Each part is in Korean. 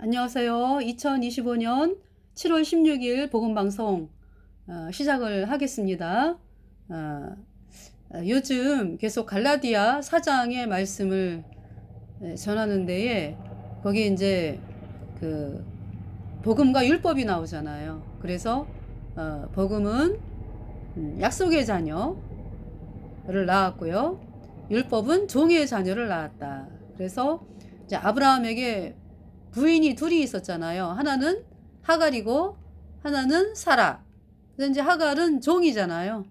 안녕하세요. 2025년 7월 16일 복음방송 시작을 하겠습니다. 요즘 계속 갈라디아 4장의 말씀을 전하는 데에 거기 이제 그 복음과 율법이 나오잖아요. 그래서 복음은 약속의 자녀를 낳았고요. 율법은 종의 자녀를 낳았다. 그래서 이제 아브라함에게 부인이 둘이 있었잖아요. 하나는 하갈이고 하나는 사라. 그래서 이제 하갈은 종이잖아요.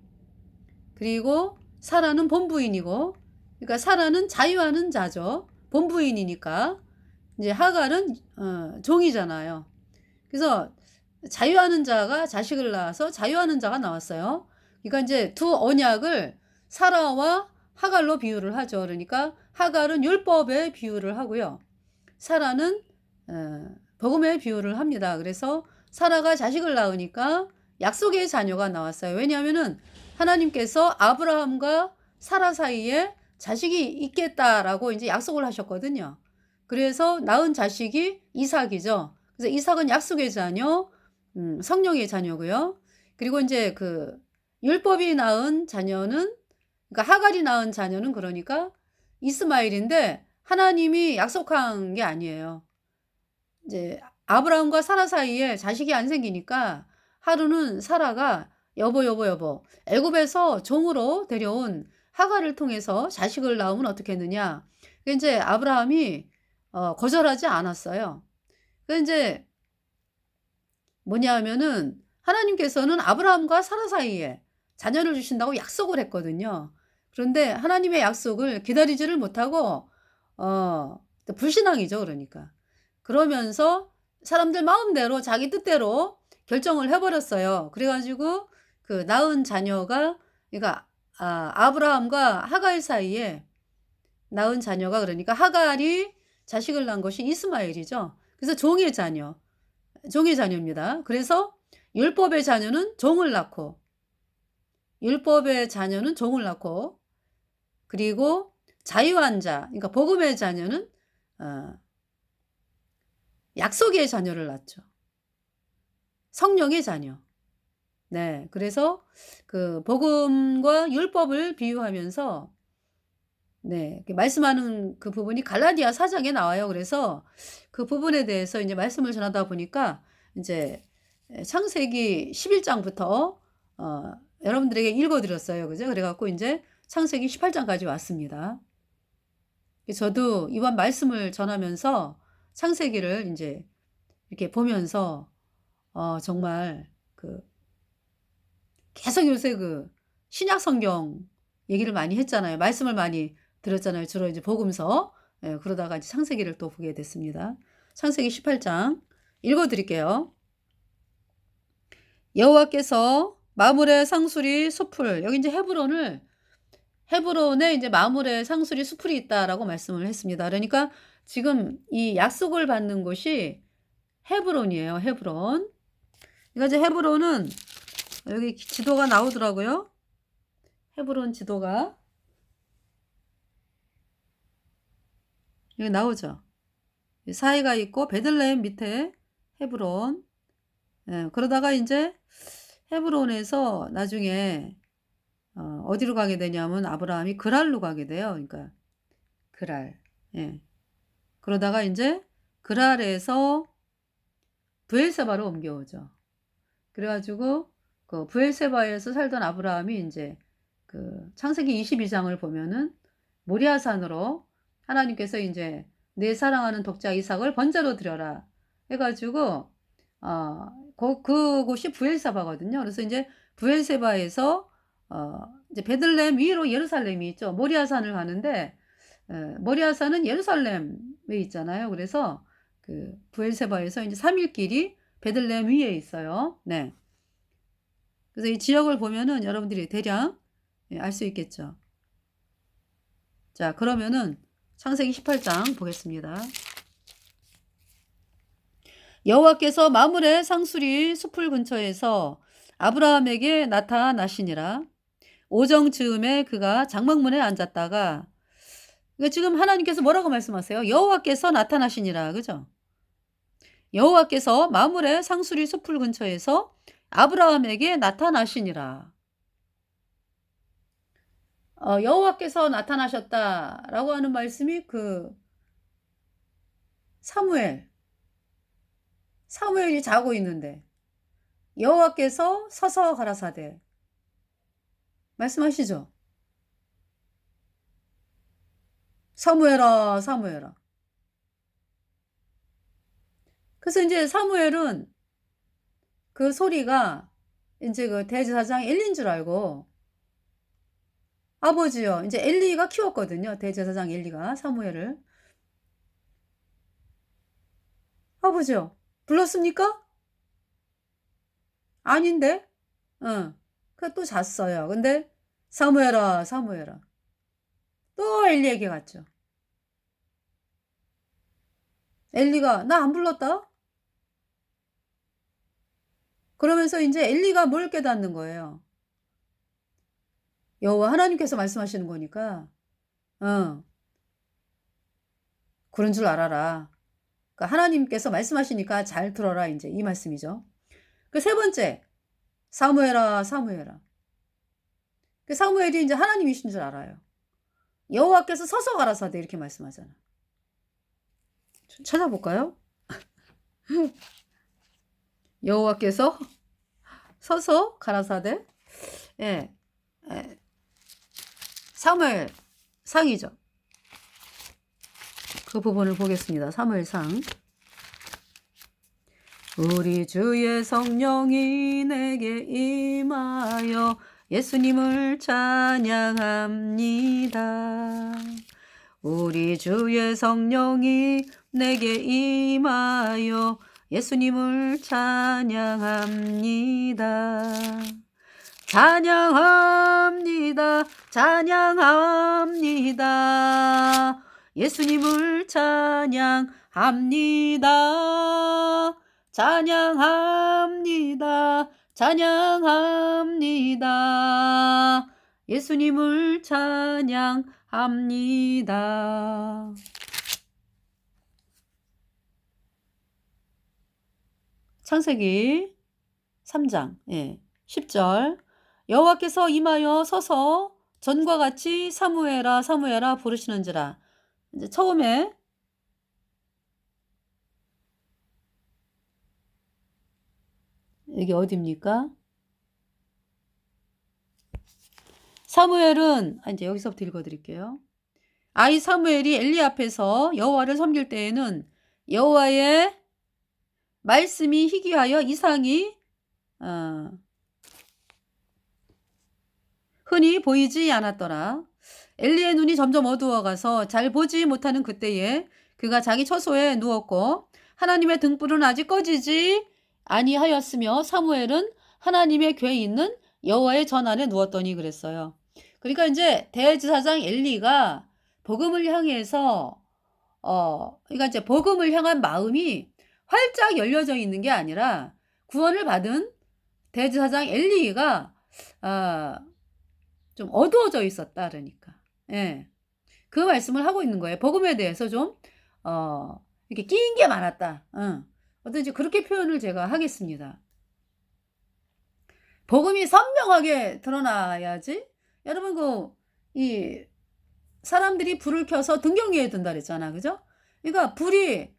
그리고 사라는 본부인이고, 그러니까 사라는 자유하는 자죠. 본부인이니까. 이제 하갈은 종이잖아요. 그래서 자유하는 자가 자식을 낳아서 자유하는 자가 나왔어요. 그러니까 이제 두 언약을 사라와 하갈로 비유를 하죠. 그러니까 하갈은 율법에 비유를 하고요. 사라는 복음에 비유를 합니다. 그래서 사라가 자식을 낳으니까 약속의 자녀가 나왔어요. 왜냐하면은 하나님께서 아브라함과 사라 사이에 자식이 있겠다라고 이제 약속을 하셨거든요. 그래서 낳은 자식이 이삭이죠. 그래서 이삭은 약속의 자녀, 성령의 자녀고요. 그리고 이제 그 율법이 낳은 자녀는, 그러니까 하갈이 낳은 자녀는 그러니까 이스마엘인데 하나님이 약속한 게 아니에요. 이제 아브라함과 사라 사이에 자식이 안 생기니까 하루는 사라가 여보 애굽에서 종으로 데려온 하갈을 통해서 자식을 낳으면 어떻겠느냐. 이제 아브라함이 거절하지 않았어요. 그 이제 뭐냐 하면은 하나님께서는 아브라함과 사라 사이에 자녀를 주신다고 약속을 했거든요. 그런데 하나님의 약속을 기다리지를 못하고 불신앙이죠. 그러니까. 그러면서 사람들 마음대로 자기 뜻대로 결정을 해버렸어요. 그래가지고 그 낳은 자녀가, 그러니까 아브라함과 하갈 사이에 낳은 자녀가, 그러니까 하갈이 자식을 낳은 것이 이스마엘이죠. 그래서 종의 자녀입니다. 그래서 율법의 자녀는 종을 낳고, 그리고 자유한 자, 그러니까 복음의 자녀는 약속의 자녀를 낳죠. 성령의 자녀. 네, 그래서 그 복음과 율법을 비유하면서 네, 말씀하는 그 부분이 갈라디아 4장에 나와요. 그래서 그 부분에 대해서 이제 말씀을 전하다 보니까 이제 창세기 11장부터 여러분들에게 읽어드렸어요. 그죠? 그래갖고 이제 창세기 18장까지 왔습니다. 저도 이번 말씀을 전하면서 창세기를 이제 이렇게 보면서 정말 그 계속 요새 그 신약 성경 얘기를 많이 했잖아요. 말씀을 많이 들었잖아요. 주로 이제 복음서. 예, 그러다가 이제 창세기를 또 보게 됐습니다. 창세기 18장 읽어드릴게요. 여호와께서 마물의 상수리 숲을, 여기 이제 헤브론에 이제 마물의 상수리 숲이 있다라고 말씀을 했습니다. 그러니까 지금 이 약속을 받는 곳이 헤브론이에요. 헤브론. 그러니까 이제 헤브론은 여기 지도가 나오더라고요. 헤브론 지도가 여기 나오죠. 사이가 있고 베들레헴 밑에 헤브론. 예, 그러다가 이제 헤브론에서 나중에 어디로 가게 되냐면 아브라함이 그랄로 가게 돼요. 그러니까 그랄. 예. 그러다가 이제 그랄에서 브엘세바로 옮겨오죠. 그래가지고 그 브엘세바에서 살던 아브라함이 이제 그 창세기 22장을 보면은 모리아산으로 하나님께서 이제 내 사랑하는 독자 이삭을 번제로 드려라 해가지고 그곳이 브엘세바거든요. 그래서 이제 브엘세바에서 이제 베들레헴 위로 예루살렘이 있죠. 모리아산을 가는데 모리아산은 예루살렘에 있잖아요. 그래서 그 브엘세바에서 이제 3일 길이 베들레헴 위에 있어요. 네. 그래서 이 지역을 보면은 여러분들이 대략 알 수 있겠죠. 자, 그러면은 창세기 18장 보겠습니다. 여호와께서 마물의 상수리 숲을 근처에서 아브라함에게 나타나시니라. 오정 즈음에 그가 장막문에 앉았다가, 지금 하나님께서 뭐라고 말씀하세요? 여호와께서 나타나시니라. 그죠? 여호와께서 마물의 상수리 숲을 근처에서 아브라함에게 나타나시니라. 여호와께서 나타나셨다라고 하는 말씀이 사무엘, 사무엘이 자고 있는데 여호와께서 서서 가라사대 말씀하시죠. 사무엘아, 사무엘아. 그래서 이제 사무엘은 그 소리가 이제 그 대제사장 엘리인 줄 알고, 아버지요. 이제 엘리가 키웠거든요. 대제사장 엘리가 사무엘을. 아버지요. 불렀습니까? 아닌데? 응. 그 또 잤어요. 근데 사무엘아, 사무엘아. 또 엘리에게 갔죠. 엘리가 나 안 불렀다? 그러면서 이제 엘리가 뭘 깨닫는 거예요. 여호와 하나님께서 말씀하시는 거니까, 어, 그런 줄 알아라. 그러니까 하나님께서 말씀하시니까 잘 들어라. 이제 이 말씀이죠. 그 세 번째, 사무엘아, 사무엘아. 그 사무엘이 이제 하나님이신 줄 알아요. 여호와께서 서서 가라사대 이렇게 말씀하잖아. 찾아볼까요? 여호와께서 서서 가라사대. 예, 예. 사무엘 상이죠. 그 부분을 보겠습니다. 사무엘상. 우리 주의 성령이 내게 임하여 예수님을 찬양합니다. 우리 주의 성령이 내게 임하여 예수님을 찬양합니다. 찬양합니다. 찬양합니다. 예수님을 찬양합니다. 찬양합니다. 찬양합니다. 예수님을 찬양합니다. 창세기 3장 10절. 여호와께서 임하여 서서 전과 같이 사무엘아 사무엘아 부르시는지라. 이제 처음에 여기 어디입니까? 사무엘은 이제 여기서부터 읽어드릴게요. 아이 사무엘이 엘리 앞에서 여호와를 섬길 때에는 여호와의 말씀이 희귀하여 이상이 흔히 보이지 않았더라. 엘리의 눈이 점점 어두워가서 잘 보지 못하는 그때에 그가 자기 처소에 누웠고 하나님의 등불은 아직 꺼지지 아니하였으며 사무엘은 하나님의 궤에 있는 여호와의 전 안에 누웠더니 그랬어요. 그러니까 이제 대제사장 엘리가 복음을 향해서 그러니까 이제 복음을 향한 마음이 활짝 열려져 있는 게 아니라 구원을 받은 대제사장 엘리가 좀 어두워져 있었다 그러니까. 예. 그 말씀을 하고 있는 거예요. 복음에 대해서 좀 이렇게 끼인 게 많았다. 어떤지 그렇게 표현을 제가 하겠습니다. 복음이 선명하게 드러나야지. 여러분 이 사람들이 불을 켜서 등경 위에 둔다 그랬잖아. 그죠? 그러니까 불이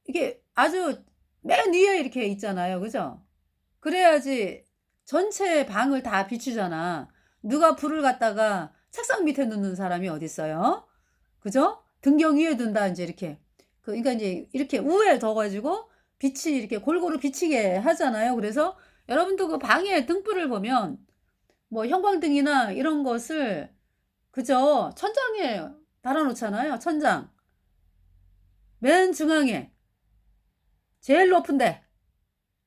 이게 아주 맨 위에 이렇게 있잖아요. 그죠? 그래야지 전체 방을 다 비추잖아. 누가 불을 갖다가 책상 밑에 놓는 사람이 어디 있어요? 그죠? 등경 위에 둔다 이제 이렇게. 그러니까 이제 이렇게 우에 둬가지고 빛이 이렇게 골고루 비치게 하잖아요. 그래서 여러분도 그 방에 등불을 보면 뭐 형광등이나 이런 것을 그죠? 천장에 달아놓잖아요. 천장. 맨 중앙에 제일 높은데.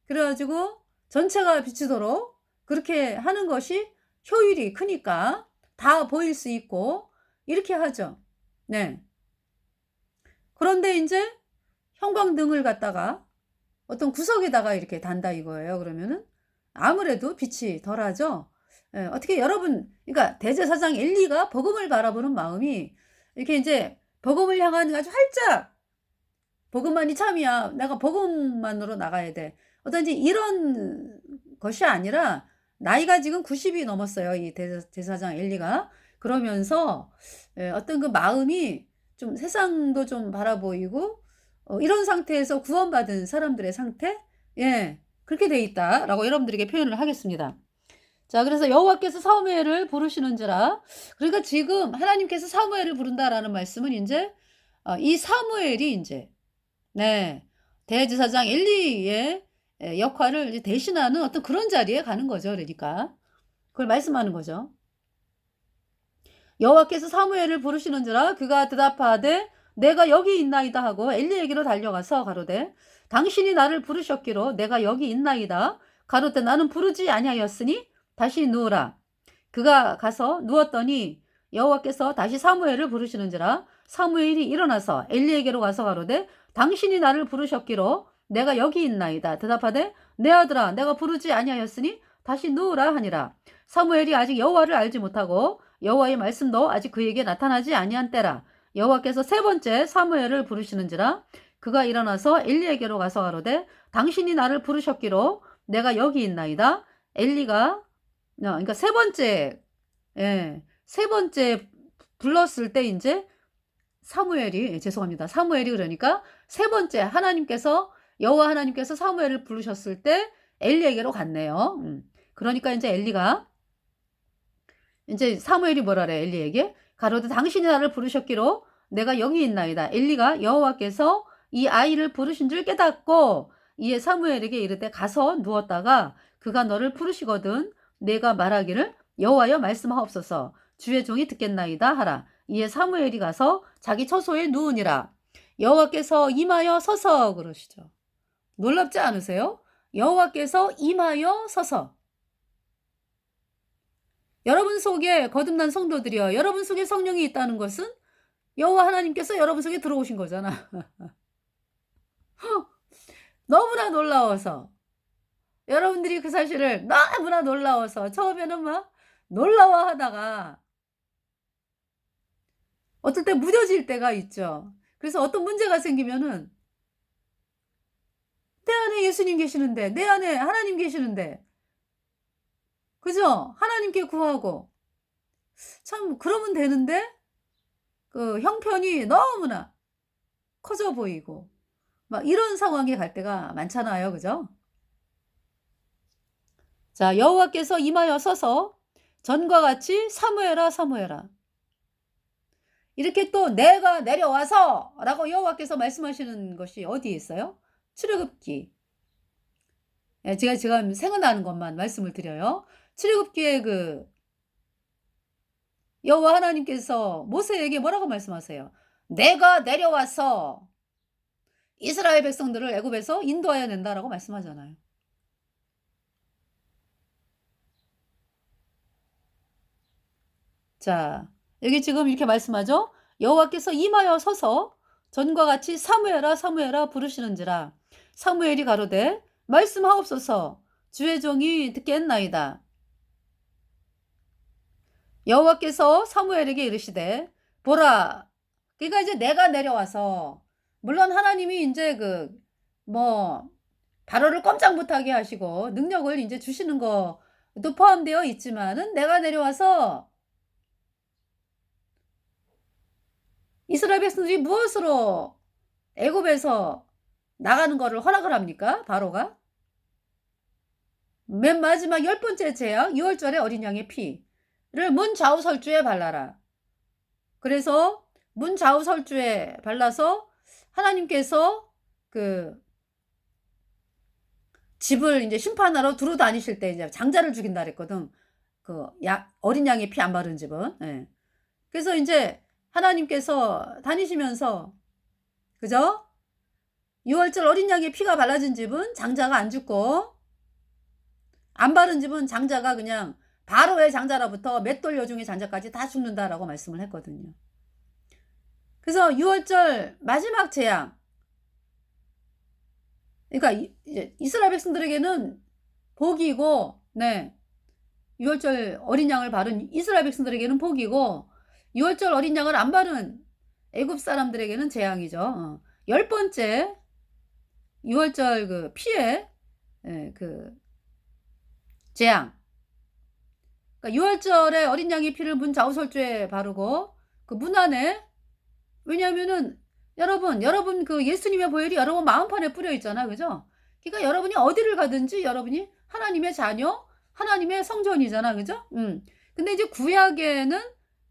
그래가지고 전체가 비치도록 그렇게 하는 것이 효율이 크니까 다 보일 수 있고 이렇게 하죠. 네. 그런데 이제 형광등을 갖다가 어떤 구석에다가 이렇게 단다 이거예요. 그러면은 아무래도 빛이 덜하죠. 예, 어떻게 여러분, 그러니까 대제사장 엘리가 복음을 바라보는 마음이 이렇게 이제 복음을 향한 아주 활짝 복음만이 참이야. 내가 복음만으로 나가야 돼. 어떤지 이런 것이 아니라 나이가 지금 90이 넘었어요. 이 제사장 엘리가. 그러면서 어떤 그 마음이 좀 세상도 좀 바라보이고 이런 상태에서 구원받은 사람들의 상태? 예. 그렇게 돼 있다라고 여러분들에게 표현을 하겠습니다. 자, 그래서 여호와께서 사무엘을 부르시는지라. 그러니까 지금 하나님께서 사무엘을 부른다라는 말씀은 인제 이 사무엘이 인제 네. 대제사장 엘리의 역할을 이제 대신하는 어떤 그런 자리에 가는 거죠. 그러니까. 그걸 말씀하는 거죠. 여호와께서 사무엘을 부르시는지라 그가 대답하되 내가 여기 있나이다 하고 엘리에게로 달려가서 가로되 당신이 나를 부르셨기로 내가 여기 있나이다. 가로되 나는 부르지 아니하였으니 다시 누우라. 그가 가서 누웠더니 여호와께서 다시 사무엘을 부르시는지라 사무엘이 일어나서 엘리에게로 가서 가로되 당신이 나를 부르셨기로 내가 여기 있나이다. 대답하되 내 아들아 내가 부르지 아니하였으니 다시 누우라 하니라. 사무엘이 아직 여호와를 알지 못하고 여호와의 말씀도 아직 그에게 나타나지 아니한 때라. 여호와께서 세 번째 사무엘을 부르시는지라 그가 일어나서 엘리에게로 가서 가로되 당신이 나를 부르셨기로 내가 여기 있나이다. 엘리가 그러니까 세 번째 세 번째 불렀을 때 이제 사무엘이 죄송합니다. 사무엘이 그러니까 세 번째 하나님께서 여호와 하나님께서 사무엘을 부르셨을 때 엘리에게로 갔네요. 그러니까 이제 엘리가 이제 사무엘이 뭐라 그래 엘리에게 가로되 당신이 나를 부르셨기로 내가 여기 있나이다. 엘리가 여호와께서 이 아이를 부르신 줄 깨닫고 이에 사무엘에게 이르되 가서 누웠다가 그가 너를 부르시거든 내가 말하기를 여호와여 말씀하옵소서 주의 종이 듣겠나이다 하라. 이에 사무엘이 가서 자기 처소에 누우니라. 여호와께서 임하여 서서 그러시죠. 놀랍지 않으세요? 여호와께서 임하여 서서. 여러분 속에 거듭난 성도들이여 여러분 속에 성령이 있다는 것은 여호와 하나님께서 여러분 속에 들어오신 거잖아. 너무나 놀라워서 여러분들이 그 사실을 너무나 놀라워서 처음에는 막 놀라워하다가 어떨 때 무뎌질 때가 있죠. 그래서 어떤 문제가 생기면은 내 안에 예수님 계시는데 내 안에 하나님 계시는데 그죠? 하나님께 구하고 참 그러면 되는데 그 형편이 너무나 커져 보이고 막 이런 상황에 갈 때가 많잖아요. 그죠? 자, 여호와께서 임하여 서서 전과 같이 사무엘아 사무엘아 이렇게 또 내가 내려와서 라고 여호와께서 말씀하시는 것이 어디에 있어요? 출애굽기. 제가 지금 생각나는 것만 말씀을 드려요. 출애굽기에 그 여호와 하나님께서 모세에게 뭐라고 말씀하세요? 내가 내려와서 이스라엘 백성들을 애굽에서 인도하여 낸다라고 말씀하잖아요. 자, 여기 지금 이렇게 말씀하죠. 여호와께서 임하여 서서 전과 같이 사무엘아 사무엘아 부르시는지라 사무엘이 가로되 말씀하옵소서 주의 종이 듣겠나이다. 여호와께서 사무엘에게 이르시되 보라. 그러니까 이제 내가 내려와서 물론 하나님이 이제 바로를 꼼짝 못하게 하시고 능력을 이제 주시는 것도 포함되어 있지만은 내가 내려와서 이스라엘 백성들이 무엇으로 애굽에서 나가는 거를 허락을 합니까? 바로가 맨 마지막 10번째 재앙 6월절에 어린 양의 피를 문 좌우 설주에 발라라. 그래서 문 좌우 설주에 발라서 하나님께서 그 집을 이제 심판하러 두루 다니실 때 이제 장자를 죽인다 그랬거든. 어린 양의 피 안 바른 집은. 예. 그래서 이제 하나님께서 다니시면서 그죠? 6월절 어린 양의 피가 발라진 집은 장자가 안 죽고 안 바른 집은 장자가 그냥 바로의 장자로부터 맷돌 여중의 장자까지 다 죽는다라고 말씀을 했거든요. 그래서 6월절 마지막 재앙 그러니까 이스라엘 백성들에게는 복이고 6월절 어린 양을 바른 이스라엘 백성들에게는 복이고 6월절 어린 양을 안 바른 애굽 사람들에게는 재앙이죠. 열 번째 유월절 그 피해 그 재앙. 그러니까 유월절에 어린 양의 피를 문 좌우설주에 바르고 그 문 안에, 왜냐하면은 여러분 그 예수님의 보혈이 여러분 마음판에 뿌려 있잖아. 그죠? 그러니까 여러분이 어디를 가든지 여러분이 하나님의 자녀, 하나님의 성전이잖아. 그죠? 근데 이제 구약에는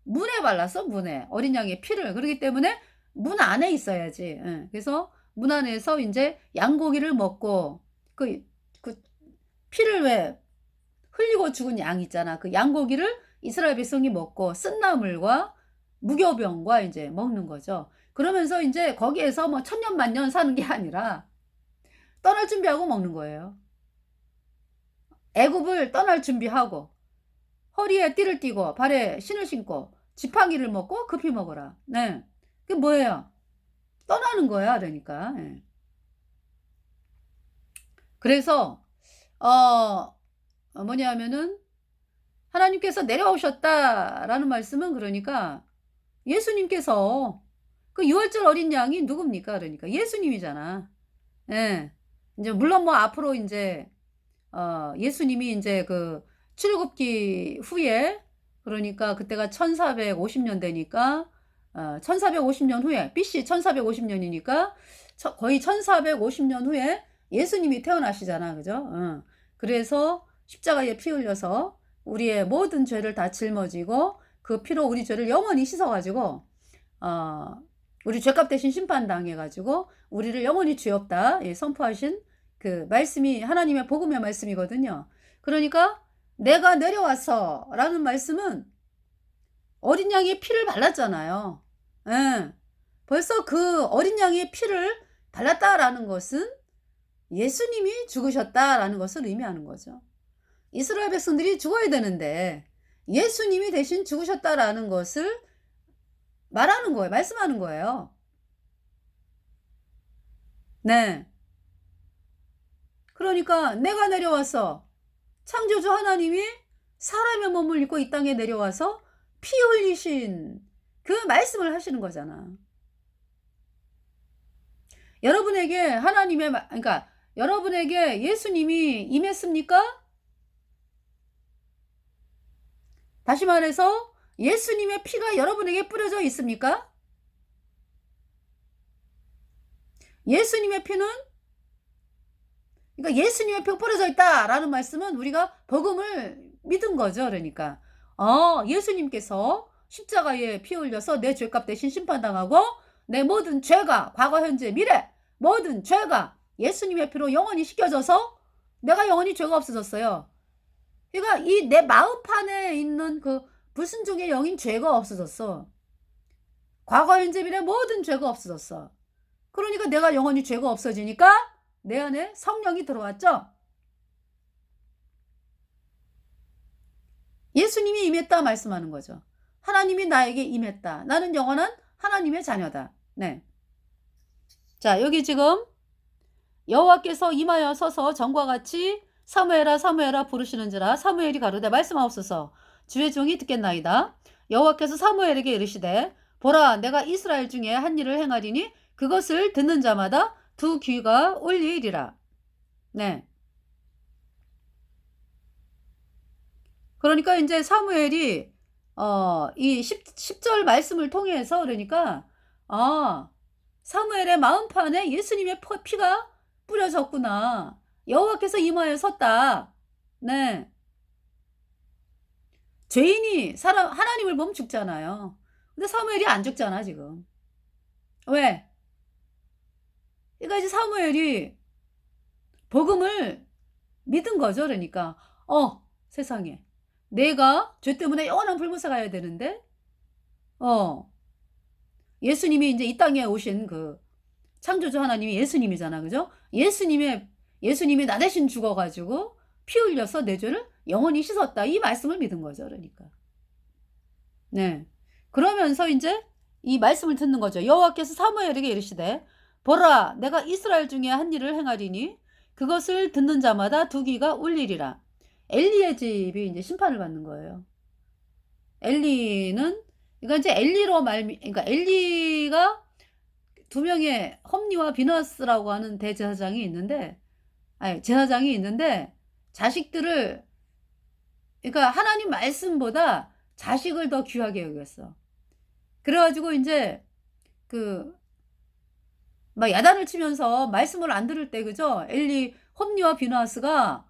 문에 발랐어. 문에 어린 양의 피를. 그렇기 때문에 문 안에 있어야지. 그래서 문 안에서 이제 양고기를 먹고 그 피를 왜 흘리고 죽은 양 있잖아. 그 양고기를 이스라엘 백성이 먹고 쓴나물과 무교병과 이제 먹는 거죠. 그러면서 이제 거기에서 뭐 천년 만년 사는 게 아니라 떠날 준비하고 먹는 거예요. 애굽을 떠날 준비하고 허리에 띠를 띠고 발에 신을 신고 지팡이를 먹고 급히 먹어라. 네. 그게 뭐예요? 떠나는 거야. 그러니까. 네. 그래서 뭐냐면은 하나님께서 내려오셨다라는 말씀은, 그러니까 예수님께서 그 유월절 어린 양이 누굽니까? 그러니까 예수님이잖아. 예. 이제 물론 뭐 앞으로 이제 예수님이 이제 그 출애굽기 후에, 그러니까 그때가 1450년대니까 1450년 후에 BC 1450년이니까 거의 1450년 후에 예수님이 태어나시잖아. 그죠? 그래서 십자가에 피 흘려서 우리의 모든 죄를 다 짊어지고 그 피로 우리 죄를 영원히 씻어가지고 우리 죄값 대신 심판당해가지고 우리를 영원히 죄 없다 선포하신 그 말씀이 하나님의 복음의 말씀이거든요. 그러니까 내가 내려와서 라는 말씀은 어린 양의 피를 발랐잖아요. 예. 벌써 그 어린 양의 피를 발랐다라는 것은 예수님이 죽으셨다라는 것을 의미하는 거죠. 이스라엘 백성들이 죽어야 되는데 예수님이 대신 죽으셨다라는 것을 말하는 거예요. 말씀하는 거예요. 네. 그러니까 내가 내려와서 창조주 하나님이 사람의 몸을 입고 이 땅에 내려와서 피 흘리신 그 말씀을 하시는 거잖아. 여러분에게 하나님의 그러니까 여러분에게 예수님이 임했습니까? 다시 말해서 예수님의 피가 여러분에게 뿌려져 있습니까? 예수님의 피는, 그러니까 예수님의 피가 뿌려져 있다라는 말씀은 우리가 복음을 믿은 거죠. 그러니까 예수님께서 십자가에 피 흘려서 내 죄값 대신 심판당하고 내 모든 죄가 과거 현재 미래 모든 죄가 예수님의 피로 영원히 씻겨져서 내가 영원히 죄가 없어졌어요. 그러니까 이 내 마음판에 있는 그 불순종의 영인 죄가 없어졌어. 과거 현재 미래 모든 죄가 없어졌어. 그러니까 내가 영원히 죄가 없어지니까 내 안에 성령이 들어왔죠. 예수님이 임했다 말씀하는 거죠. 하나님이 나에게 임했다. 나는 영원한 하나님의 자녀다. 네. 자, 여기 지금 여호와께서 임하여 서서 전과 같이 사무엘아 사무엘아 부르시는지라 사무엘이 가로되 말씀하옵소서 주의 종이 듣겠나이다. 여호와께서 사무엘에게 이르시되 보라 내가 이스라엘 중에 한 일을 행하리니 그것을 듣는 자마다 두 귀가 울리리라. 네. 그러니까 이제 사무엘이 이 10절 말씀을 통해서, 그러니까 사무엘의 마음판에 예수님의 피가 뿌려졌구나. 여호와께서 임하여 섰다. 네. 죄인이 하나님을 보면 죽잖아요. 근데 사무엘이 안 죽잖아 지금. 왜? 그러니까 이제 사무엘이 복음을 믿은 거죠. 그러니까 세상에 내가 죄 때문에 영원한 불못에 가야 되는데 예수님이 이제 이 땅에 오신 그 창조주 하나님이 예수님이잖아. 그죠? 예수님이 나 대신 죽어가지고 피 흘려서 내 죄를 영원히 씻었다. 이 말씀을 믿은 거죠. 그러니까. 네. 그러면서 이제 이 말씀을 듣는 거죠. 여호와께서 사무엘에게 이르시되 보라 내가 이스라엘 중에 한 일을 행하리니 그것을 듣는 자마다 두 귀가 울리리라. 엘리의 집이 이제 심판을 받는 거예요. 엘리는 그러니까 이제 엘리로 그러니까 엘리가 두 명의 험리와 비너스라고 하는 대제사장이 있는데, 아니 제사장이 있는데 자식들을, 그러니까 하나님 말씀보다 자식을 더 귀하게 여겼어. 그래 가지고 인제 그 막 야단을 치면서 말씀을 안 들을 때, 그죠? 홈리와 비느하스가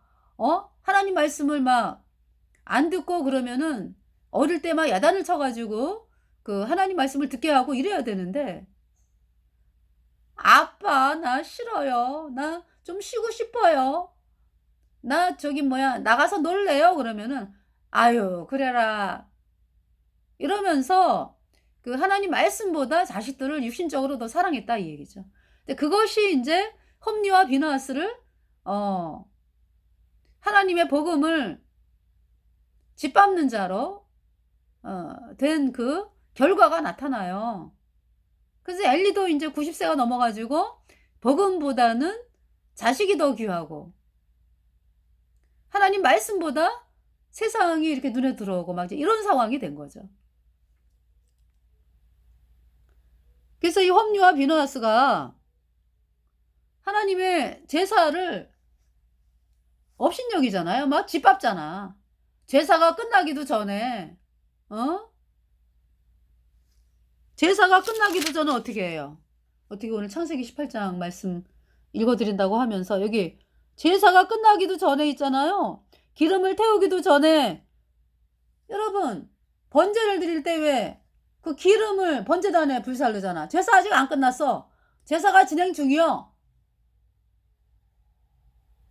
하나님 말씀을 막 안 듣고 그러면은 어릴 때 막 야단을 쳐 가지고 그 하나님 말씀을 듣게 하고 이래야 되는데, "아빠 나 싫어요. 나 좀 쉬고 싶어요. 나 저기 뭐야 나가서 놀래요." 그러면은 "아유 그래라." 이러면서 그 하나님 말씀보다 자식들을 육신적으로 더 사랑했다 이 얘기죠. 근데 그것이 인제 홈리와 비느하스를 어 하나님의 복음을 짓밟는 자로 된 그 결과가 나타나요. 그래서 엘리도 인제 90 세가 넘어 가지고 복음보다는 자식이 더 귀하고 하나님 말씀보다 세상이 이렇게 눈에 들어오고 막 이제 이런 상황이 된 거죠. 그래서 이 홈리와 비느하스가 하나님의 제사를 업신여기잖아요. 막 짓밟잖아. 제사가 끝나기도 전에 어? 제사가 끝나기도 전에 어떻게 해요? 어떻게 오늘 창세기 18장 말씀 읽어 드린다고 하면서 여기 제사가 끝나기도 전에 있잖아요. 기름을 태우기도 전에, 여러분 번제를 드릴 때 왜 그 기름을 번제단에 불사르잖아. 제사 아직 안 끝났어. 제사가 진행 중이요.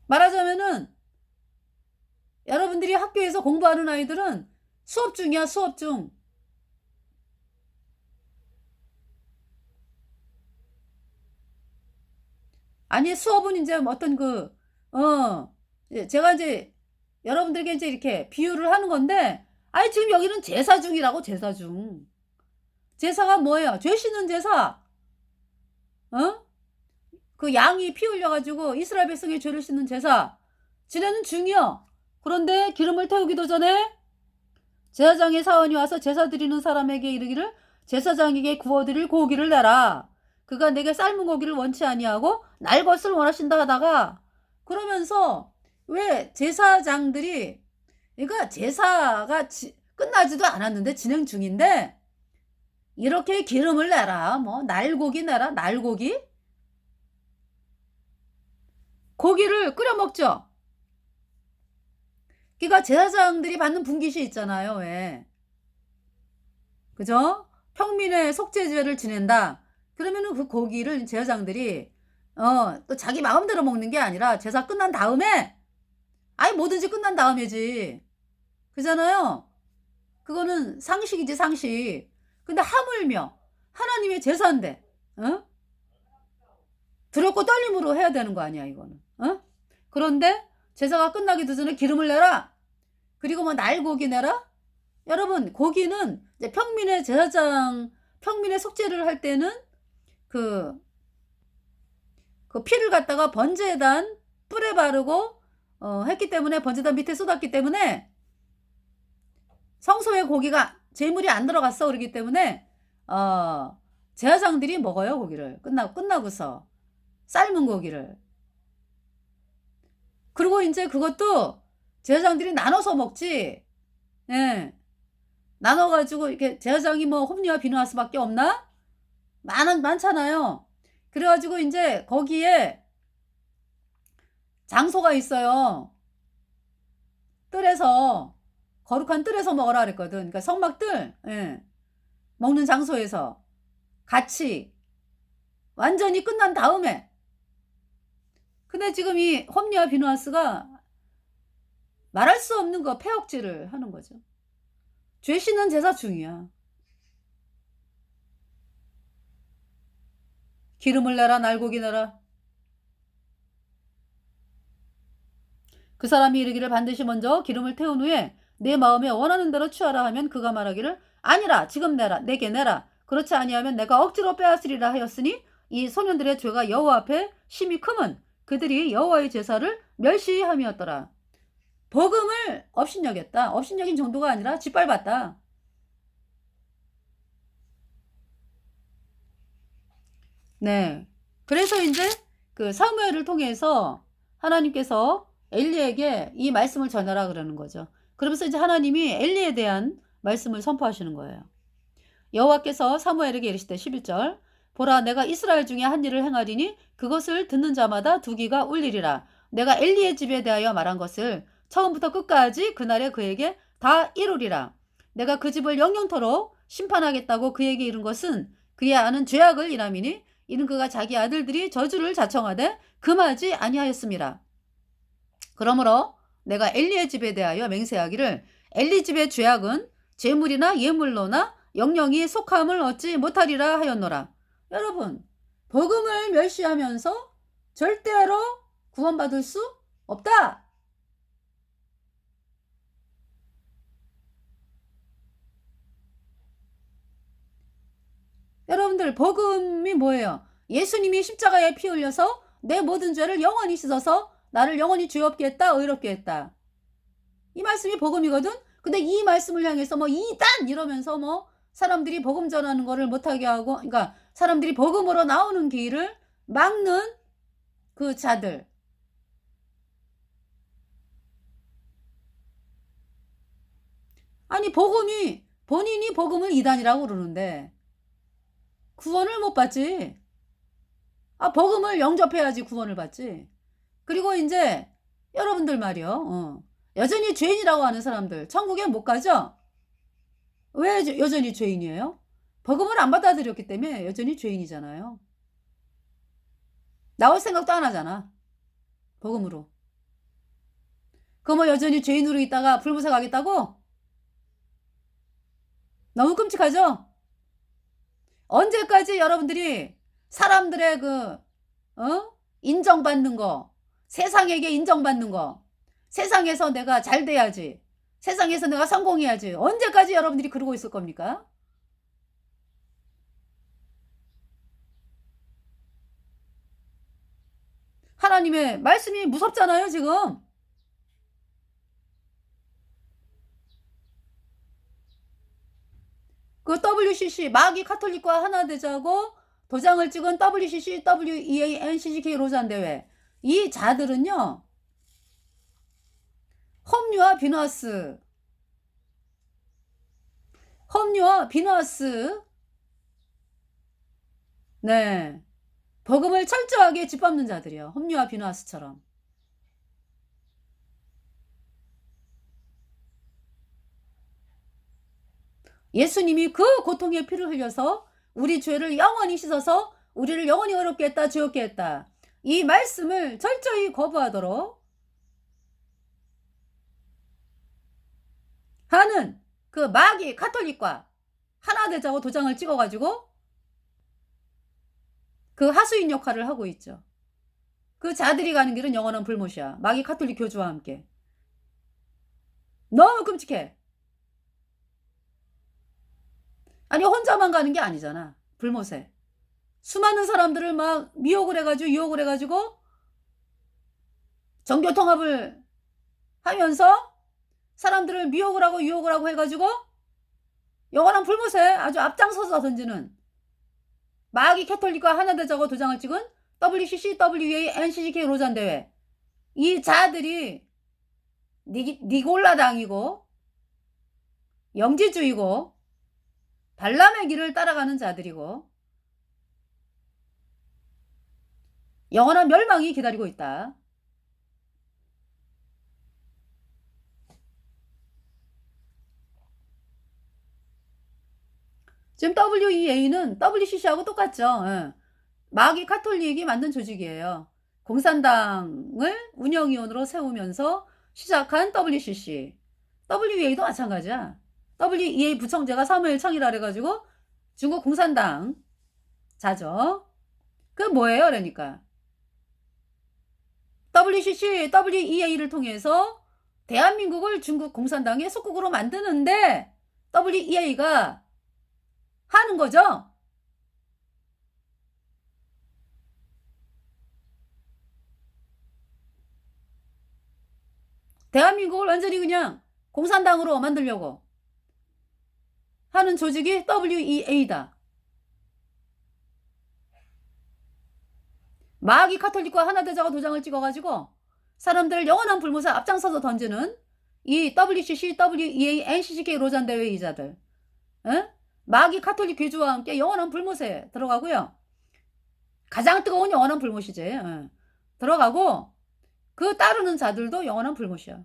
말하자면은 여러분들이 학교에서 공부하는 아이들은 수업 중이야, 수업 중. 아니 수업은 인제 어떤 제가 인제 여러분들에게 인제 이렇게 비유를 하는 건데, 아니 지금 여기는 제사 중이라고, 제사 중. 제사가 뭐예요? 죄 씻는 제사. 어? 그 양이 피 흘려 가지고 이스라엘 백성의 죄를 씻는 제사 지내는 중이요. 그런데 기름을 태우기도 전에 제사장의 사원이 와서 제사 드리는 사람에게 이르기를 제사장에게 구워 드릴 고기를 내라. 그가 내게 삶은 고기를 원치 아니하고 날 것을 원하신다 하다가, 그러면서 왜 제사장들이, 그러니까 제사가 끝나지도 않았는데 진행 중인데 이렇게 기름을 내라, 뭐 날고기 내라, 날고기, 고기를 끓여 먹죠. 그러니까 제사장들이 받는 분깃이 있잖아요. 왜? 그죠? 평민의 속죄제를 지낸다. 그러면은 그 고기를 제사장들이 또 자기 마음대로 먹는 게 아니라 제사 끝난 다음에, 아니 뭐든지 끝난 다음이지. 그잖아요. 그거는 상식이지, 상식. 근데 하물며 하나님의 제사인데 두렵고 떨림으로 해야 되는 거 아니야 이거는. 그런데 제사가 끝나기도 전에 기름을 내라. 그리고 뭐 날고기 내라. 여러분 고기는 이제 평민의 제사장, 평민의 속죄를 할 때는 그 피를 갖다가 번제단 뿔에 바르고 했기 때문에, 번제단 밑에 쏟았기 때문에 성소에 고기가 제물이 안 들어갔어. 그러기 때문에 제사장들이 먹어요 고기를. 끝나고서 삶은 고기를. 그리고 인제 그것도 제사장들이 나눠서 먹지. 예. 나눠 가지고 이렇게 제사장이 뭐 홈리와 비느하스밖에 없나? 많잖아요. 그래 가지고 인제 거기에 장소가 있어요. 뜰에서, 거룩한 뜰에서 먹으라 그랬거든. 그러니까 성막뜰, 예. 먹는 장소에서 같이 완전히 끝난 다음에. 근데 지금 이 홈리와 비느하스가 말할 수 없는 거 폐역질을 하는 거죠. 죄 씻는 제사 중이야. 기름을 내라, 날고기 내라. 그 사람이 이르기를 반드시 먼저 기름을 태운 후에 내 마음에 원하는 대로 취하라 하면 그가 말하기를 아니라 지금 내라, 내게 내라. 그렇지 아니하면 내가 억지로 빼앗으리라 하였으니 이 소년들의 죄가 여호와 앞에 심히 크면 그들이 여호와의 제사를 멸시함이었더라. 복음을 업신여겼다. 업신여긴 정도가 아니라 짓밟았다. 네. 그래서 인제 그 사무엘을 통해서 하나님께서 엘리에게 이 말씀을 전하라 그러는 거죠. 그러면서 이제 하나님이 엘리에 대한 말씀을 선포하시는 거예요. 여호와께서 사무엘에게 이르시되 11절 보라 내가 이스라엘 중에 한 일을 행하리니 그것을 듣는 자마다 두 귀가 울리리라. 내가 엘리의 집에 대하여 말한 것을 처음부터 끝까지 그날에 그에게 다 이루리라. 내가 그 집을 영영토록 심판하겠다고 그에게 이른 것은 그의 아는 죄악을 인함이니 이는 그가 자기 아들들이 저주를 자청하되 금하지 아니하였음이라. 그러므로 내가 엘리의 집에 대하여 맹세하기를 엘리 집의 죄악은 재물이나 예물로나 영영이 속함을 얻지 못하리라 하였노라. 여러분, 복음을 멸시하면서 절대로 구원받을 수 없다. 여러분들, 복음이 뭐예요? 예수님이 십자가에 피 흘려서 내 모든 죄를 영원히 씻어서 나를 영원히 죄 없게 했다, 의롭게 했다. 이 말씀이 복음이거든? 근데 이 말씀을 향해서 뭐 이단 이러면서 뭐 사람들이 복음 전하는 거를 못하게 하고, 그러니까 사람들이 복음으로 나오는 길을 막는 그 자들. 아니, 본인이 복음을 이단이라고 그러는데 구원을 못 받지. 복음을 영접해야지 구원을 받지. 그리고 이제 여러분들 말이요. 여전히 죄인이라고 하는 사람들 천국에 못 가죠? 왜 여전히 죄인이에요? 복음을 안 받아들였기 때문에 여전히 죄인이잖아요. 나올 생각도 안 하잖아. 복음으로. 그거 뭐 여전히 죄인으로 있다가 불못에 가겠다고? 너무 끔찍하죠? 언제까지 여러분들이 사람들의 인정받는 거, 세상에게 인정받는 거, 세상에서 내가 잘 돼야지, 세상에서 내가 성공해야지, 언제까지 여러분들이 그러고 있을 겁니까? 하나님의 말씀이 무섭잖아요, 지금. 그 WCC, 마귀 카톨릭과 하나 되자고 도장을 찍은 WCC, WEA, NCCK 로잔 대회. 이 자들은요, 험류와 비너스, 네. 복음을 철저하게 짓밟는 자들이요. 험류와 비너스처럼. 예수님이 그 고통의 피를 흘려서 우리 죄를 영원히 씻어서 우리를 영원히 어렵게 했다, 죄없게 했다. 이 말씀을 철저히 거부하도록 하는 그 마귀 카톨릭과 하나 되자고 도장을 찍어가지고 그 하수인 역할을 하고 있죠. 그 자들이 가는 길은 영원한 불못이야. 마귀 카톨릭 교주와 함께. 너무 끔찍해. 아니, 혼자만 가는 게 아니잖아. 불못에. 수많은 사람들을 막 미혹을 해가지고 유혹을 해가지고 정교통합을 하면서 사람들을 미혹을 하고 유혹을 하고 해가지고 영원한 불못에 아주 앞장서서 던지는 마귀 캐톨릭과 하나 되자고 도장을 찍은 WCC, WEA, NCCK 로잔 대회. 이 자들이 니골라당이고 영지주의고 발람의 길을 따라가는 자들이고 영원한 멸망이 기다리고 있다. 지금 WEA는 WCC하고 똑같죠. 예. 마귀 카톨릭이 만든 조직이에요. 공산당을 운영위원으로 세우면서 시작한 WCC. WEA도 마찬가지야. WEA 부청재가 사무엘 청이라 그래가지고 중국 공산당 자죠. 그 뭐예요? 그러니까 WCC, WEA를 통해서 대한민국을 중국 공산당의 속국으로 만드는데 WEA가 하는 거죠. 대한민국을 완전히 그냥 공산당으로 만들려고 하는 조직이 WEA다. 마귀 카톨릭과 하나 되자고 도장을 찍어가지고 사람들 영원한 불못에 앞장서서 던지는 이 WCC, WEA, NCCK 로잔 대회의자들, 에? 마귀 카톨릭 귀주와 함께 영원한 불못에 들어가고요. 가장 뜨거운 영원한 불못이지. 들어가고 그 따르는 자들도 영원한 불못이야.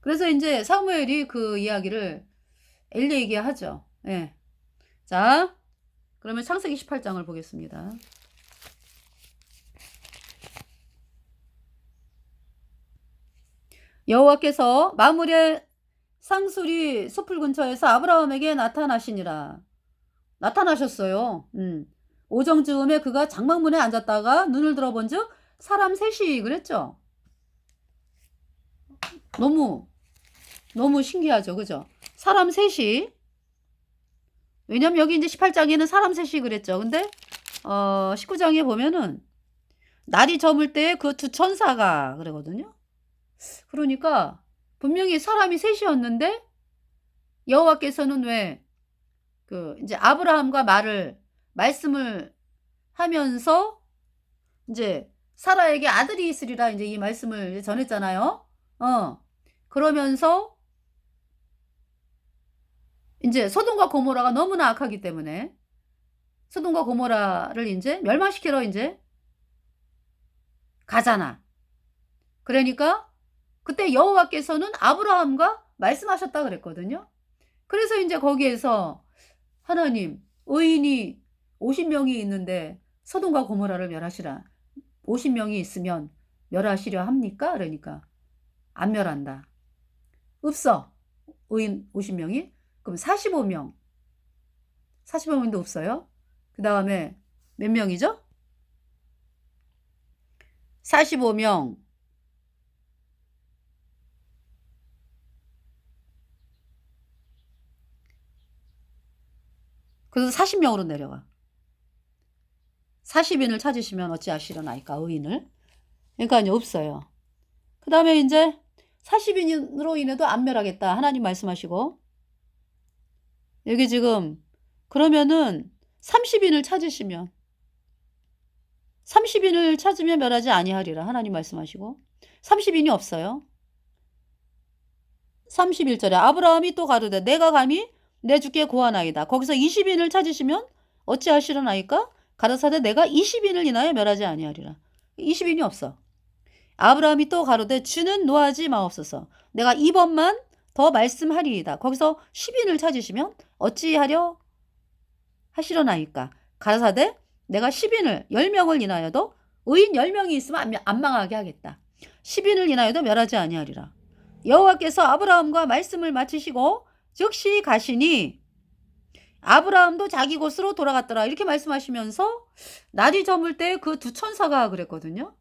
그래서 이제 사무엘이 그 이야기를 엘리에게 하죠. 예. 자, 그러면 창세기 18장을 보겠습니다. 여호와께서 마물의 상수리 숲을 근처에서 아브라함에게 나타나시니라. 나타나셨어요. 오정즈음에 그가 장막문에 앉았다가 눈을 들어본즉 사람 셋이 그랬죠. 너무 신기하죠, 그죠? 사람 셋이. 왜냐면 여기 이제 18장에는 사람 셋이 그랬죠. 근데 19장에 보면은 날이 저물 때 그 두 천사가 그러거든요. 그러니까 분명히 사람이 셋이었는데 여호와께서는 왜 그 이제 아브라함과 말씀을 하면서 이제 사라에게 아들이 있으리라 이제 이 말씀을 전했잖아요. 그러면서 이제 소돔과 고모라가 너무나 악하기 때문에 소돔과 고모라를 이제 멸망시키러 이제 가잖아. 그러니까 그때 여호와께서는 아브라함과 말씀하셨다 그랬거든요. 그래서 이제 거기에서 하나님, 의인이 50명이 있는데 소돔과 고모라를 멸하시라. 50명이 있으면 멸하시려 합니까? 그러니까 안 멸한다. 없어. 의인 50명이. 그럼 45명도 없어요. 그 다음에 몇 명이죠? 45명. 그래서 40명으로 내려가. 40인을 찾으시면 어찌하시려나이까 의인을. 그러니까 이제 없어요. 그 다음에 이제 40인으로 인해도 안 멸하겠다. 하나님 말씀하시고. 여기 지금 그러면은 30인을 찾으시면 30인을 찾으면 멸하지 아니하리라. 하나님 말씀하시고. 30인이 없어요. 31절에 아브라함이 또 가로되 내가 감히 내 주께 고하나이다. 거기서 20인을 찾으시면 어찌하시려나이까? 가라사대 내가 20인을 인하여 멸하지 아니하리라. 20인이 없어. 아브라함이 또 가로되 주는 노하지 마옵소서. 내가 이번만 더 말씀하리이다. 거기서 10인을 찾으시면 어찌하려 하시려나이까? 가라사대 내가 10인을 10명을 인하여도 의인 10명이 있으면 안 망하게 하겠다. 10인을 인하여도 멸하지 아니하리라. 여호와께서 아브라함과 말씀을 마치시고 즉시 가시니 아브라함도 자기 곳으로 돌아갔더라. 이렇게 말씀하시면서 날이 저물 때 그 두 천사가 그랬거든요.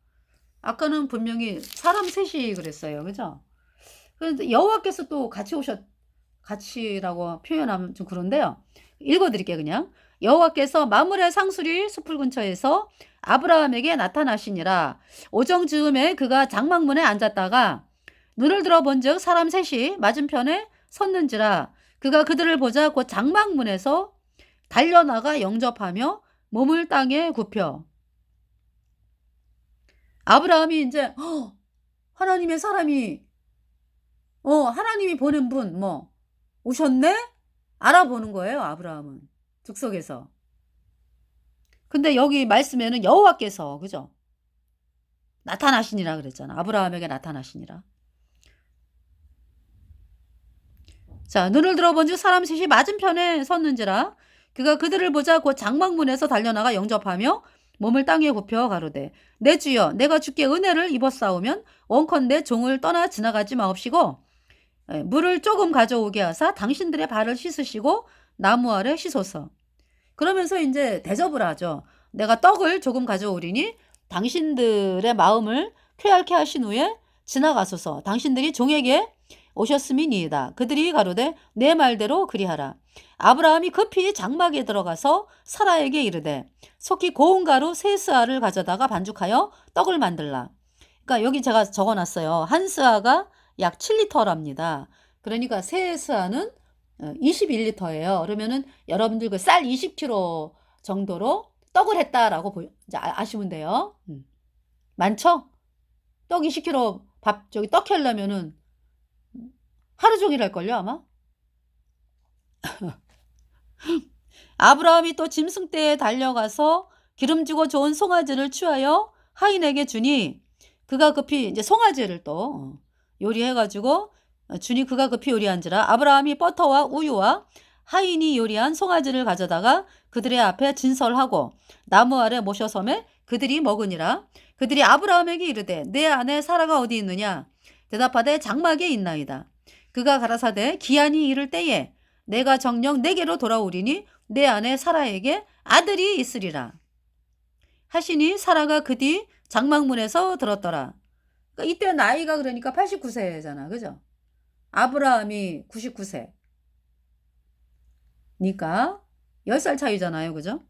아까는 분명히 사람 셋이 그랬어요. 그죠? 그런데 여호와께서 또 같이라고 표현하면 좀 그런데요. 읽어드릴게요, 그냥. 여호와께서 마물의 상수리 숲을 근처에서 아브라함에게 나타나시니라. 오정 즈음에 그가 장막문에 앉았다가 눈을 들어본즉 사람 셋이 맞은편에 섰는지라. 그가 그들을 보자 곧 장막문에서 달려나가 영접하며 몸을 땅에 굽혀. 아브라함이 이제 하나님의 사람이 하나님이 보낸 분 오셨네? 알아보는 거예요. 아브라함은 즉석에서. 근데 여기 말씀에는 여호와께서 그죠? 나타나시니라 그랬잖아. 아브라함에게 나타나시니라. 자, 눈을 들어본즉 사람 셋이 맞은편에 섰는지라. 그가 그들을 보자 곧 장막문에서 달려나가 영접하며 몸을 땅에 굽혀 가로되 내 주여 내가 주께 은혜를 입었사오면 원컨대 종을 떠나 지나가지 마옵시고 물을 조금 가져오게 하사 당신들의 발을 씻으시고 나무 아래 씻소서. 그러면서 이제 대접을 하죠. 내가 떡을 조금 가져오리니 당신들의 마음을 쾌활케 하신 후에 지나가소서. 당신들이 종에게 오셨음이니이다. 그들이 가로되 내 말대로 그리하라. 아브라함이 급히 장막에 들어가서 사라에게 이르되 속히 고운 가루 세 스아를 가져다가 반죽하여 떡을 만들라. 그러니까 여기 제가 적어놨어요. 한 스아가 약 7리터랍니다. 그러니까 세 스아는 21리터예요. 그러면은 여러분들 그 쌀 20kg 정도로 떡을 했다라고 이제 아시면 돼요. 많죠? 떡 20kg 밥 저기 떡 하려면은 하루 종일 할걸요, 아마? 아브라함이 또 짐승떼에 달려가서 기름지고 좋은 송아지를 취하여 하인에게 주니 그가 급히 이제 송아지를 또 요리해가지고 주니 그가 급히 요리한지라 아브라함이 버터와 우유와 하인이 요리한 송아지를 가져다가 그들의 앞에 진설하고 나무 아래 모셔섬에 그들이 먹으니라. 그들이 아브라함에게 이르되 내 아내 사라가 어디 있느냐? 대답하되 장막에 있나이다. 그가 가라사대 기한이 이를 때에 내가 정녕 내게로 돌아오리니 내 아내 사라에게 아들이 있으리라. 하시니 사라가 그 뒤 장막문에서 들었더라. 그러니까 이때 나이가 그러니까 89세잖아. 그죠? 아브라함이 99세. 니까 10살 차이잖아요. 그죠?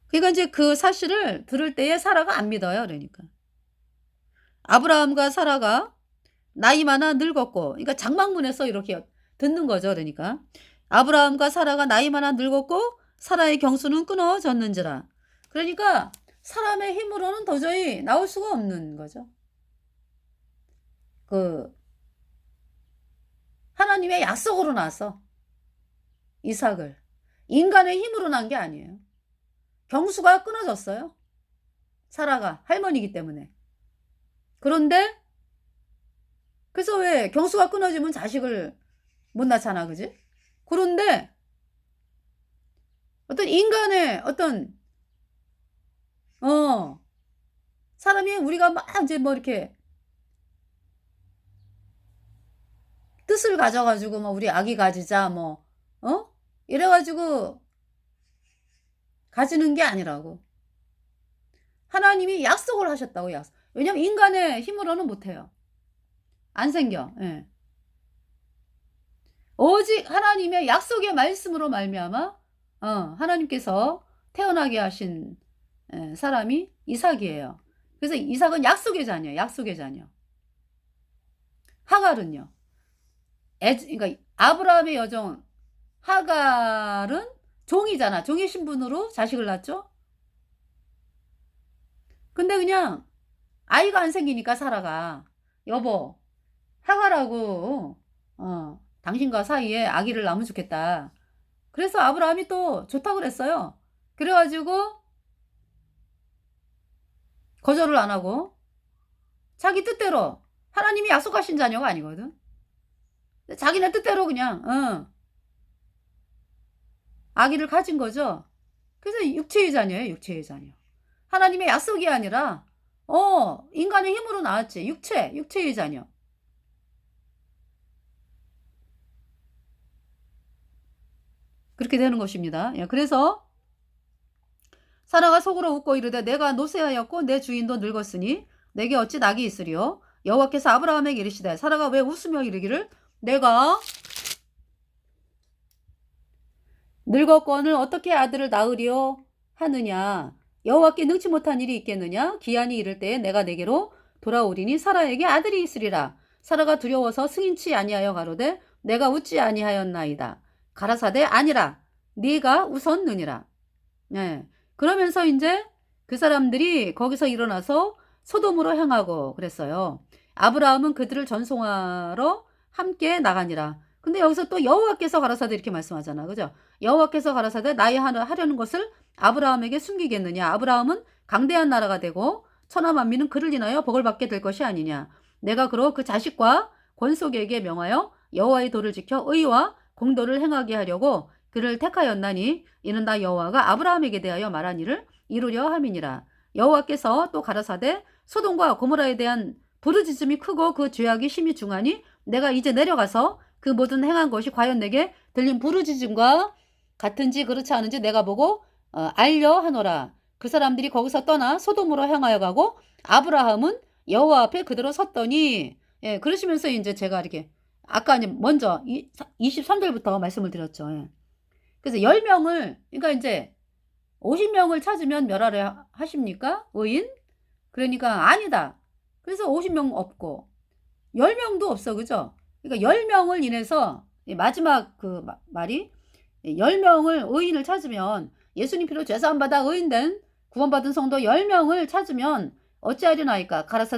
그러니까 이제 그 사실을 들을 때에 사라가 안 믿어요. 그러니까. 아브라함과 사라가 나이 많아 늙었고, 그러니까 장막문에서 이렇게 듣는 거죠. 그러니까. 아브라함과 사라가 나이 많아 늙었고, 사라의 경수는 끊어졌는지라. 그러니까 사람의 힘으로는 도저히 나올 수가 없는 거죠. 그 하나님의 약속으로 나서 이삭을 인간의 힘으로 난 게 아니에요. 경수가 끊어졌어요. 사라가 할머니이기 때문에. 그런데 그래서 왜 경수가 끊어지면 자식을 못 낳잖아, 그지? 그런데 어떤 인간의 어떤 사람이 우리가 막 이제 뭐 이렇게 뜻을 가져가지고 뭐 우리 아기 가지자 뭐 이래가지고 가지는 게 아니라고. 하나님이 약속을 하셨다고. 약속. 왜냐면 인간의 힘으로는 못해요. 안 생겨. 예. 오직 하나님의 약속의 말씀으로 말미암아 하나님께서 태어나게 하신 사람이 이삭이에요. 그래서 이삭은 약속의 자녀예요. 약속의 자녀. 하갈은요. 그러니까 아브라함의 여종 하갈은 종이잖아. 종의 신분으로 자식을 낳죠. 근데 그냥 아이가 안 생기니까 사라가 여보 하갈하고 당신과 사이에 아기를 낳으면 좋겠다. 그래서 아브라함이 또 좋다고 그랬어요. 그래가지고 거절을 안 하고 자기 뜻대로 하나님이 약속하신 자녀가 아니거든. 자기네 뜻대로 그냥 아기를 가진 거죠. 그래서 육체의 자녀예요. 육체의 자녀. 하나님의 약속이 아니라 인간의 힘으로 나왔지. 육체의 자녀. 그렇게 되는 것입니다. 예, 그래서 사라가 속으로 웃고 이르되 내가 노쇠하였고 내 주인도 늙었으니 내게 어찌 낙이 있으리요. 여호와께서 아브라함에게 이르시되 사라가 왜 웃으며 이르기를 내가 늙었거늘 어떻게 아들을 낳으리요 하느냐. 여호와께 능치 못한 일이 있겠느냐. 기한이 이를 때에 내가 내게로 돌아오리니 사라에게 아들이 있으리라. 사라가 두려워서 승인치 아니하여 가로되 내가 웃지 아니하였나이다. 가라사대 아니라 네가 웃었느니라. 네. 그러면서 이제 그 사람들이 거기서 일어나서 소돔으로 향하고 그랬어요. 아브라함은 그들을 전송하러 함께 나가니라. 근데 여기서 또 여호와께서 가라사대 이렇게 말씀하잖아. 그죠? 여호와께서 가라사대 나의 하려는 것을 아브라함에게 숨기겠느냐. 아브라함은 강대한 나라가 되고 천하 만민은 그를 인하여 복을 받게 될 것이 아니냐. 내가 그로 그 자식과 권속에게 명하여 여호와의 도를 지켜 의와 공도를 행하게 하려고 그를 택하였나니 이는 다 여호와가 아브라함에게 대하여 말한 일을 이루려 함이니라. 여호와께서 또 가라사대 소돔과 고모라에 대한 부르짖음이 크고 그 죄악이 심히 중하니 내가 이제 내려가서 그 모든 행한 것이 과연 내게 들린 부르짖음과 같은지 그렇지 않은지 내가 보고 알려 하노라. 그 사람들이 거기서 떠나 소돔으로 향하여 가고 아브라함은 여호와 앞에 그대로 섰더니 예, 그러시면서 이제 제가 이렇게 아까 먼저 23절부터 말씀을 드렸죠. 예. 그래서 10명을 그러니까 이제 50명을 찾으면 멸하려 하십니까? 의인? 그러니까 아니다. 그래서 50명 없고 10명도 없어. 그죠? 그러니까 10명을 인해서 마지막 그 말이 10명을 의인을 찾으면 예수님 피로 죄사함 받아 의인된 구원받은 성도 10명을 찾으면 어찌하려나이까 가라사